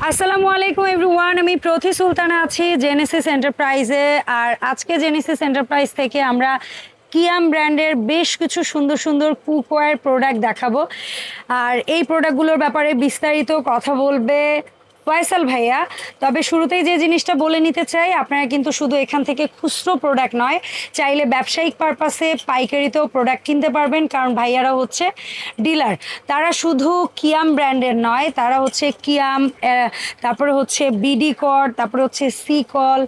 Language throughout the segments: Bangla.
আসসালামু আলাইকুম এভরিওয়ান, আমি প্রতি সুলতানা আছি জেনেসিস এন্টারপ্রাইজে। আর আজকে জেনেসিস এন্টারপ্রাইজ থেকে আমরা কিয়াম ব্র্যান্ডের বেশ কিছু সুন্দর সুন্দর কুকওয়্যার প্রোডাক্ট দেখাবো। আর এই প্রোডাক্টগুলোর ব্যাপারে বিস্তারিত কথা বলবে ফয়সাল ভাইয়া। তবে শুরুতেই যে জিনিসটা বলে নিতে চাই, আপনারা কিন্তু শুধু এখান থেকে খুচরো প্রোডাক্ট নয়, চাইলে ব্যবসায়িক পারপাসে পাইকারিতেও প্রোডাক্ট কিনতে পারবেন, কারণ ভাইয়ারা হচ্ছে ডিলার। তারা শুধু কিয়াম ব্র্যান্ডের নয়, তারা হচ্ছে কিয়াম, তারপরে হচ্ছে বিডি কর, তারপরে হচ্ছে সিকল,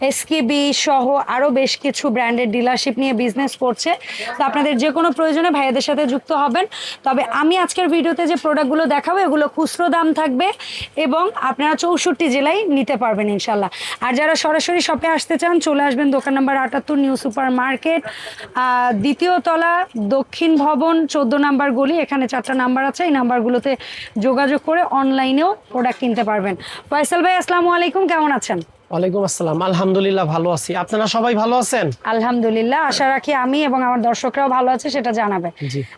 এসকেবি সহ আরও বেশ কিছু ব্র্যান্ডের ডিলারশিপ নিয়ে বিজনেস করছে। তো আপনাদের যে কোনো প্রয়োজনে ভাইয়াদের সাথে যুক্ত হবেন। তবে আমি আজকের ভিডিওতে যে প্রোডাক্টগুলো দেখাবো এগুলো খুচরো দাম থাকবে এবং আপনারা 64 জেলায় নিতে পারবেন ইনশাল্লাহ। আর যারা সরাসরি শপে আসতে চান চলে আসবেন দোকান নাম্বার 78 নিউ সুপার মার্কেট, দ্বিতীয় তলা, দক্ষিণ ভবন, 14 নাম্বার গলি। এখানে 4টা নাম্বার আছে, এই নাম্বারগুলোতে যোগাযোগ করে অনলাইনেও প্রোডাক্ট কিনতে পারবেন। ফয়সাল ভাই আসসালামু আলাইকুম, কেমন আছেন? ওয়ালাইকুম আসসালাম, আলহামদুলিল্লাহ ভালো আছি। আপনারা সবাই ভালো আছেন? আলহামদুলিল্লাহ, আশা রাখি আমি এবং আমার দর্শকরাও ভালো আছে, সেটা জানাবে।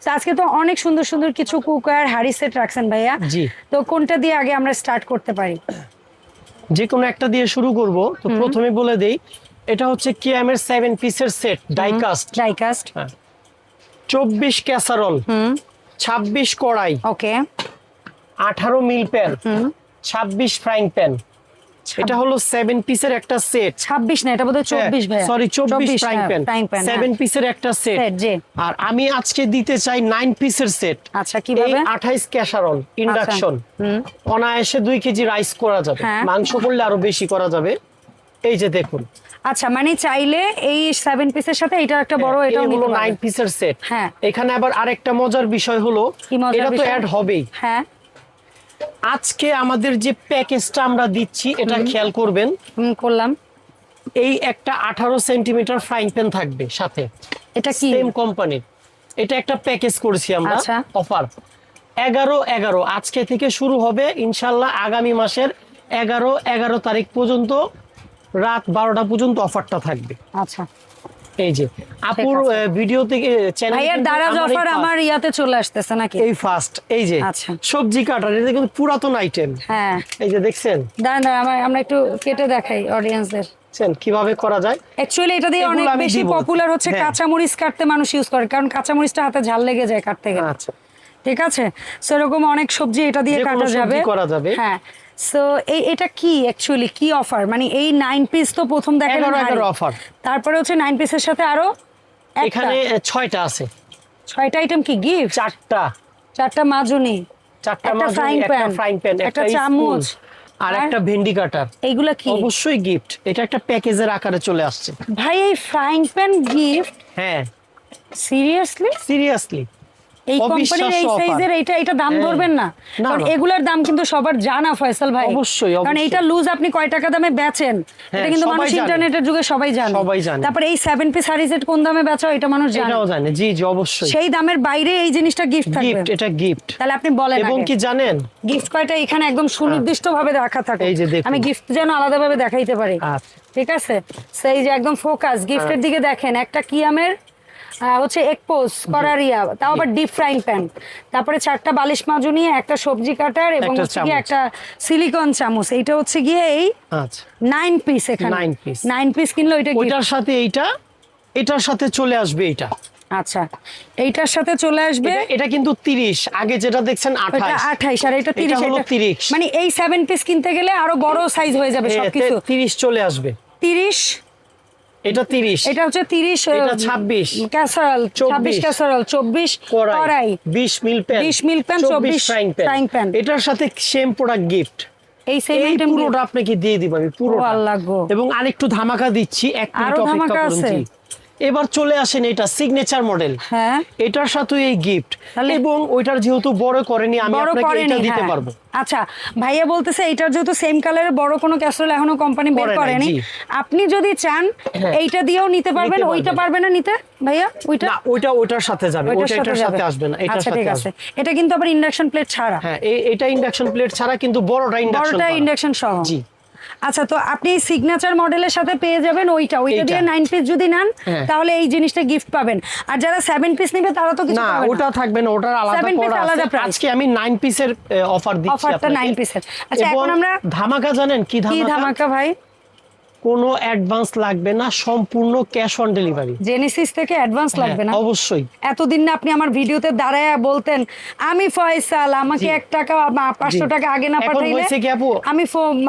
তো আজকে তো অনেক সুন্দর সুন্দর কিছু কুকওয়্যার হাড়ি সেট রাখছেন ভাইয়া। জি, তো কোনটা দিয়ে আগে আমরা স্টার্ট করতে পারি? যে কোনো একটা দিয়ে শুরু করব। তো প্রথমে বলে দেই, এটা হচ্ছে কিয়ামের 7 পিসের সেট, ডাইকাস্ট। 24 ক্যাসারল, 26 কড়াই, ওকে, 18 মিল প্যান, 26 ফ্রাইং প্যান। এটা হলো 7 পিসের একটা সেট। 26 না, এটা বোধহয় 24 ভাই। সরি, 24 ফ্রাইং প্যান, 7 পিসের একটা সেট। আর আমি আজকে দিতে চাই 9 পিসের সেট। আচ্ছা, কিভাবে? 28 ক্যাসারল ইন্ডাকশন, অনায়াসে 2 কেজি রাইস করা যাবে, মাংস করলে আরো বেশি করা যাবে। এই যে দেখুন। আচ্ছা, মানে চাইলে এই 7 পিসের সাথে এটা একটা বড়, এটাও নিতে পারবেন। 9 পিসের সেট। হ্যাঁ, এখানে আবার আরেকটা মজার বিষয় হলো, এটা তো অ্যাড হবেই। হ্যাঁ, আজকে আমাদের যে প্যাকেজটা আমরা দিচ্ছি এটা খেয়াল করবেন। করলাম। এই একটা 18 সেন্টিমিটার ফ্রাইং প্যান থাকবে সাথে। এটা কি? সেম কোম্পানির। এটা একটা প্যাকেজ করেছি আমরা, অফার 11/11 আজকে থেকে শুরু হবে ইনশাআল্লাহ। আগামী মাসের 11 তারিখ পর্যন্ত রাত 12টা পর্যন্ত অফারটা থাকবে। আচ্ছা, এই যে আপুর ভিডিও থেকে চ্যানেল ভাইয়ার দারাজ অফার আমার ইয়াতে চলে আসতেছে নাকি? এই ফার্স্ট। এই যে আচ্ছা, সবজি কাটার, এটা কিন্তু পুরাতন আইটেম। হ্যাঁ, এই যে দেখছেন। দাঁড়ান আমরা একটু কেটে দেখাই অডিয়েন্সদের কিভাবে করা যায়। অ্যাকচুয়ালি এটা দিয়ে অনেক বেশি পপুলার হচ্ছে। কাঁচামরিচ কাটতে মানুষ ইউজ করে, কারণ কাঁচামরিচটা হাতে ঝাল লেগে যায় কাটতে গেলে। আচ্ছা, ঠিক আছে। সেরকম অনেক সবজি এটা দিয়ে কাটা যাবে, করা যাবে। হ্যাঁ। সো এটা কি অ্যাকচুয়ালি কি অফার? মানে এই 9 পিস তো প্রথম দেখেন 11 অফার, তারপরে হচ্ছে 9 পিসের সাথে আরো এখানে 6টা আছে। 6টা আইটেম কি গিফট? 4টা মাজুনি, 4টা মাজুনি, একটা ফ্রাইং প্যান, একটা চামচ আর একটা ভেন্ডি কাটার। এইগুলা কি? অবশ্যই গিফট। এটা একটা প্যাকেজের আকারে চলে আসছে ভাই। এই ফ্রাইং প্যান গিফট? হ্যাঁ, সিরিয়াসলি এই কোম্পানির এই সাইজের এটা দাম ধরবেন না? কারণ এগুলার দাম কিন্তু সবার জানা ফয়সাল ভাই। অবশ্যই, কারণ এইটা লুজ আপনি কয় টাকা দামে বেচেন এটা কিন্তু মানুষ ইন্টারনেটের যুগে সবাই জানে। তারপরে এই 7 পিস হাড়ি সেট কোন দামে বেচা এটা মানুষ জানে, এটাও জানে। জি জি, অবশ্যই। সেই দামের বাইরে এই জিনিসটা গিফট থাকবে। গিফট, এটা গিফট। তাহলে আপনি বলেন এবং কি জানেন গিফট কয়টা এখানে একদম সুনির্দিষ্ট ভাবে রাখা থাকে। এই যে দেখুন, আমি গিফট যেন আলাদা ভাবে দেখাইতে পারি। ঠিক আছে, সেই যে একদম ফোকাস গিফটের দিকে দেখেন। একটা কিয়ামের হচ্ছে এগপোজ করারিয়া, তাও আবার ডিপ ফ্রাইং প্যান, তারপরে 4টা বালিশ মাজুনি, একটা সবজি কাটার এবং হচ্ছে গিয়ে একটা সিলিকন চামচ। এইটা হচ্ছে গিয়ে এই 9 পিস। এখানে 9 পিস কিনলো এটা ওইটার সাথে এটার সাথে চলে আসবে এটা। আচ্ছা, এইটার সাথে চলে আসবে। এটা কিন্তু 30, আগে যেটা দেখছেন 28 আর এটা 30। মানে এই 7 পিস কিনতে গেলে আরো বড় সাইজ হয়ে যাবে সবকিছু। 30 চলে আসবে। 30, এটা 30, এটা হচ্ছে 30, এটা 26 ক্যাসারল, 26 ক্যাসারল, 24 কড়াই, 20 মিল প্যান, 24 ফ্রাইং প্যান। এটার সাথে সেম প্রোডাক্ট গিফট। এই সেম আইটেম পুরোটা আপনাকে দিয়ে দিব আমি, পুরোটা। এবং আরেকটু ধামাকা দিচ্ছি, এক মিনিট অপেক্ষা করুন। এবার চলে আসেন, এটা সিগনেচার মডেল। হ্যাঁ, এটার সাথে এই গিফট। এবং ওইটার যেহেতু বড় করেনি, আমি আপনাকে এটা দিতে পারবো। আচ্ছা, ভাইয়া বলতেছে এটার যেহেতু সেম কালারের বড় কোনো ক্যাসারোল এখনো কোম্পানি বের করেনি, আপনি যদি চান এইটা দিয়েও নিতে পারবেন। ওইটা পারবে না নিতে ভাইয়া? ওইটার সাথে যাবে, ওইটার সাথে আসবে না। এটার সাথে আসবে। এটা কিন্তু আবার ইন্ডাকশন প্লেট ছাড়া। হ্যাঁ, এটা ইন্ডাকশন প্লেট ছাড়া, কিন্তু বড়টা ইন্ডাকশন সহ। জি। আচ্ছা, তো আপনি সিগনেচার মডেলের সাথে পেয়ে যাবেন ওইটা দিয়ে 9 পিস যদি নেন তাহলে এই জিনিসটা গিফট পাবেন। আর যারা 7 পিস নেবে তারা তো কিছু না, পাবে না, ওটা থাকবে না, ওটার আলাদা করা আছে। আজকে আমি 9 পিসের অফার দিচ্ছি আপনাকে, অফারটা 9 পিসের। আচ্ছা, এখন আমরা ধামাকা, জানেন কি ধামাকা ভাই? কোনো অ্যাডভান্স লাগবে না, সম্পূর্ণ ক্যাশ অন ডেলিভারি। জেনেসিস থেকে অ্যাডভান্স লাগবে না? অবশ্যই। এতদিন না আপনি আমার ভিডিওতে দাঁড়ায় বলতেন আমি ফয়সাল, আমাকে 1 টাকা 500 টাকা আগে না পাঠাইলে আমি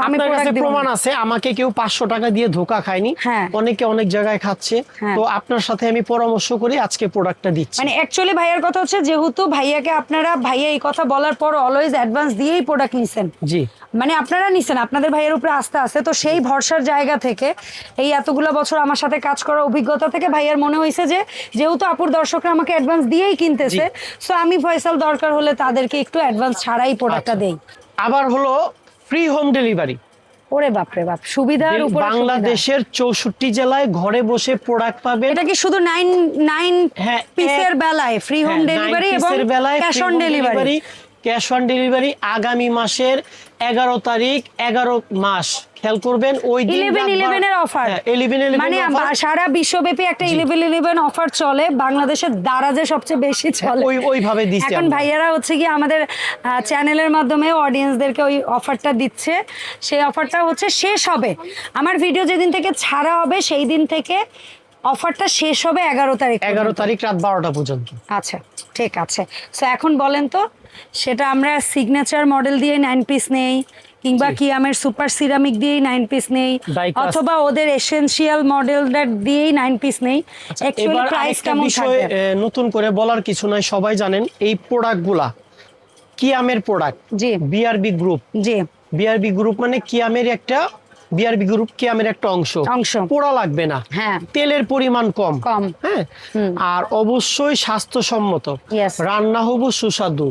আপনার কাছে প্রমাণ আছে আমাকে কেউ 500 টাকা দিয়ে ধোকা খায়নি, অনেকে অনেক জায়গায় খাচ্ছে। তো আপনার সাথে আমি পরামর্শ করে আজকে প্রোডাক্টটা দিচ্ছি। মানে অ্যাকচুয়ালি ভাইয়ার কথা হচ্ছে, যেহেতু ভাইয়াকে আপনারা ভাইয়া এই কথা বলার পর অলওয়েজ অ্যাডভান্স দিয়েই প্রোডাক্ট নিছেন, জি মানে আপনারা নিছেন, আপনাদের ভাইয়ের উপরে আস্থা আছে, তো সেই ভরসার জায়গা থেকে এই এতগুলো বছর আমার সাথে কাজ করার অভিজ্ঞতা থেকে ভাইয়ার মনে হয়েছে যে যেহেতু আপুর দর্শকরা আমাকে অ্যাডভান্স দিয়েই কিনতেছে, সো আমি ফয়সাল দরকার হলে তাদেরকে একটু অ্যাডভান্স ছাড়াই প্রোডাক্টটা দেই। আবার হলো ফ্রি হোম ডেলিভারি। ওরে বাপ রে বাপ, সুবিধার উপরে বাংলাদেশের 64 জেলায় ঘরে বসে প্রোডাক্ট পাবেন। এটা কি শুধু 9 পিসের বেলায় ফ্রি হোম ডেলিভারি এবং cash on delivery? Cash on delivery আগামী মাসের 11 তারিখ, 11 মাস, খেয়াল করবেন ওই দিন 11/11 এর অফার। 11/11 মানে সারা বিশ্বব্যাপী একটা 11/11 অফার চলে, বাংলাদেশের দারাজে সবচেয়ে বেশি চলে, ওইভাবে দিচ্ছি। এখন ভাইয়ারা হচ্ছে কি আমাদের চ্যানেলের মাধ্যমে অডিয়েন্সদেরকে ওই অফারটা দিচ্ছে। সেই অফারটা হচ্ছে শেষ হবে, আমার ভিডিও যেদিন থেকে ছাড়া হবে সেই দিন থেকে অফারটা শেষ হবে 11 তারিখ, 11 তারিখ রাত 12টা পর্যন্ত। আচ্ছা ঠিক আছে। সো এখন বলেন তো, সেটা আমরা সিগনেচার মডেল দিয়ে 9 পিস নেই, কিংবা কিয়ামের সুপার সিরামিক দিয়েই 9 পিস নেই, অথবা ওদের এসেনশিয়াল মডেলটা দিয়েই 9 পিস নেই, অ্যাকচুয়ালি প্রাইস কেমন থাকবে? নতুন করে বলার কিছু নাই, সবাই জানেন এই প্রোডাক্টগুলা কিয়ামের প্রোডাক্ট। জি, বিআরবি গ্রুপ। জি, বিআরবি গ্রুপ মানে কিয়ামের একটা, বিআরবি গ্রুপ কিয়ামের একটা অংশ। পোড়া লাগবে না, তেলের পরিমাণ কম, হ্যাঁ, আর অবশ্যই স্বাস্থ্যসম্মত, রান্না হবো সুস্বাদু,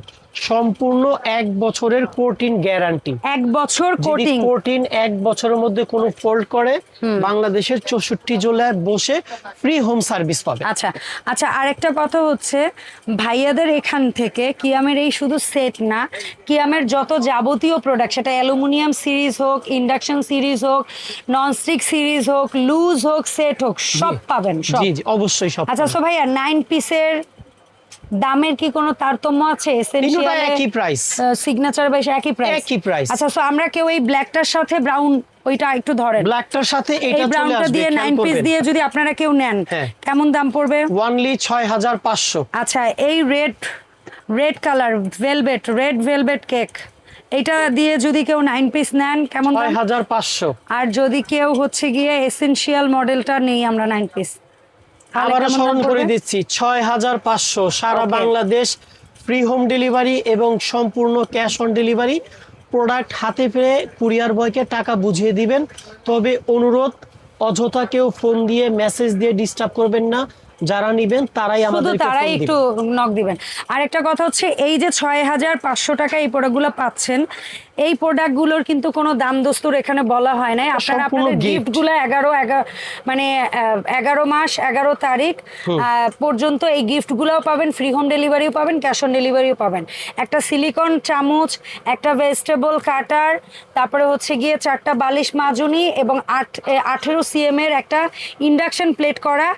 সম্পূর্ণ 1 বছরের কোটিং গ্যারান্টি। 1 বছর কোটিং 1 বছরের মধ্যে কোনো ফল্ট করে বাংলাদেশের 64 জেলায় বসে ফ্রি হোম সার্ভিস পাবে। আচ্ছা আচ্ছা, আরেকটা কথা হচ্ছে ভাইয়াদের এখান থেকে কিয়ামের এই শুধু সেট না, কিয়ামের যত যাবতীয় প্রোডাক্ট, সেটা অ্যালুমিনিয়াম সিরিজ হোক, ইন্ডাকশন সিরিজ হোক, ননস্টিক সিরিজ হোক, লুজ হোক, সেট হোক, সব পাবেন। জি জি, অবশ্যই সব। আচ্ছা, সো ভাইয়া 9 পিসের দামের কি কোনো তারতম্য আছে? এসেনশিয়াল একই প্রাইস, সিগনেচার বেশ একই প্রাইস। আচ্ছা, সো আমরা কেউ এই ব্ল্যাকটার সাথে ব্রাউন, ওইটা একটু ধরেন, ব্ল্যাকটার সাথে এটা চলে আসবে, দিয়ে 9 পিস দিয়ে যদি আপনারা কেউ নেন কেমন দাম পড়বে? অনলি 6500। আচ্ছা, এই red colour red velvet cake, এটা দিয়ে যদি কেউ 9 পিস নেন কেমন দাম? 6500। আর যদি কেউ হচ্ছে গিয়ে এসেনশিয়াল মডেলটা নেই আমরা 9 পিস, আবার স্মরণ করে দিচ্ছি 6500, সারা বাংলাদেশ ফ্রি হোম ডেলিভারি এবং সম্পূর্ণ ক্যাশ অন ডেলিভারি। প্রোডাক্ট হাতে পেয়ে কুরিয়ার বয়কে টাকা বুঝিয়ে দিবেন। তবে অনুরোধ, অযথা কেউ ফোন দিয়ে মেসেজ দিয়ে ডিস্টার্ব করবেন না, যারা নিবেন তারাই আমাদেরকে ফোন দিবেন, একটু নক দিবেন। আরেকটা কথা হচ্ছে, এই যে 6500 টাকা এই প্রোডাক্টগুলো পাচ্ছেন, এই প্রোডাক্টগুলোর কিন্তু কোনো দাম দস্তুর এখানে বলা হয় নাই। আপনারা আপনাদের গিফটগুলো 11 মাস 11 তারিখ পর্যন্ত এই গিফটগুলোও পাবেন, ফ্রি হোম ডেলিভারিও পাবেন, ক্যাশ অন ডেলিভারিও পাবেন। একটা সিলিকন চামচ, একটা ভেজিটেবল কাটার, তারপরে হচ্ছে গিয়ে 4টা বালিশ মাজুনি এবং 18 cm এর একটা ইন্ডাকশন প্লেট করা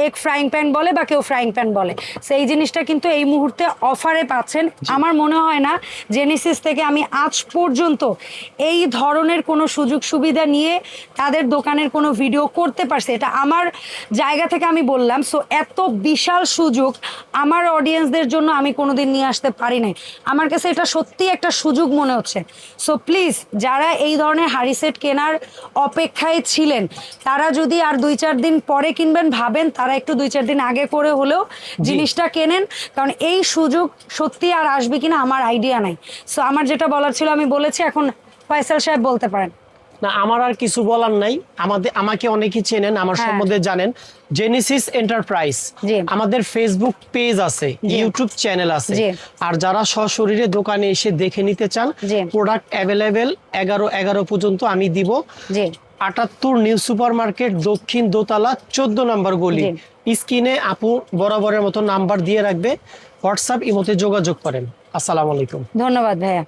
এক ফ্রাইং প্যান বলে বা কেউ ফ্রাইং প্যান বলে, সেই জিনিসটা কিন্তু এই মুহূর্তে অফারে পাচ্ছেন। আমার মনে হয় না জেনেসিস থেকে আমি আজ পর্যন্ত এই ধরনের কোনো সুযোগ সুবিধা নিয়ে তাদের দোকানের কোনো ভিডিও করতে পারছে, এটা আমার জায়গা থেকে আমি বললাম। সো এত বিশাল সুযোগ আমার অডিয়েন্সদের জন্য আমি কোনোদিন নিয়ে আসতে পারি নাই, আমার কাছে এটা সত্যি একটা সুযোগ মনে হচ্ছে। সো প্লিজ, যারা এই ধরনের হাড়ি সেট কেনার অপেক্ষায় ছিলেন, তারা যদি আর 2-4 দিন পরে কিনবেন ভাবেন, তারা একটু 2-4 দিন আগে করে হলেও জিনিসটা কেনেন, কারণ এই সুযোগ সত্যি আর আসবে কিনা আমার আইডিয়া নাই। সো আমার যেটা বলার ছিল আমি বলেছি, এখন ফয়সাল সাহেব বলতে পারেন। না, আমার আর কিছু বলার নাই। আমাকে অনেকেই চেনেন, আমার সম্বন্ধে জানেন। জেনেসিস এন্টারপ্রাইজ, আমাদের ফেসবুক পেজ আছে, ইউটিউব চ্যানেল আছে, আর যারা সশরীরে দোকানে এসে দেখে নিতে চান, প্রোডাক্ট অ্যাভেলেবেল 11 পর্যন্ত আমি দিব। 78 নিউ সুপার মার্কেট, দক্ষিণ দোতলা, 14 নম্বর গলি। স্ক্রিনে আপু বরাবরের মতো নাম্বার দিয়ে রাখবে, হোয়াটসঅ্যাপ ইমোতে যোগাযোগ করেন। আসসালামু আলাইকুম। ধন্যবাদ ভাইয়া।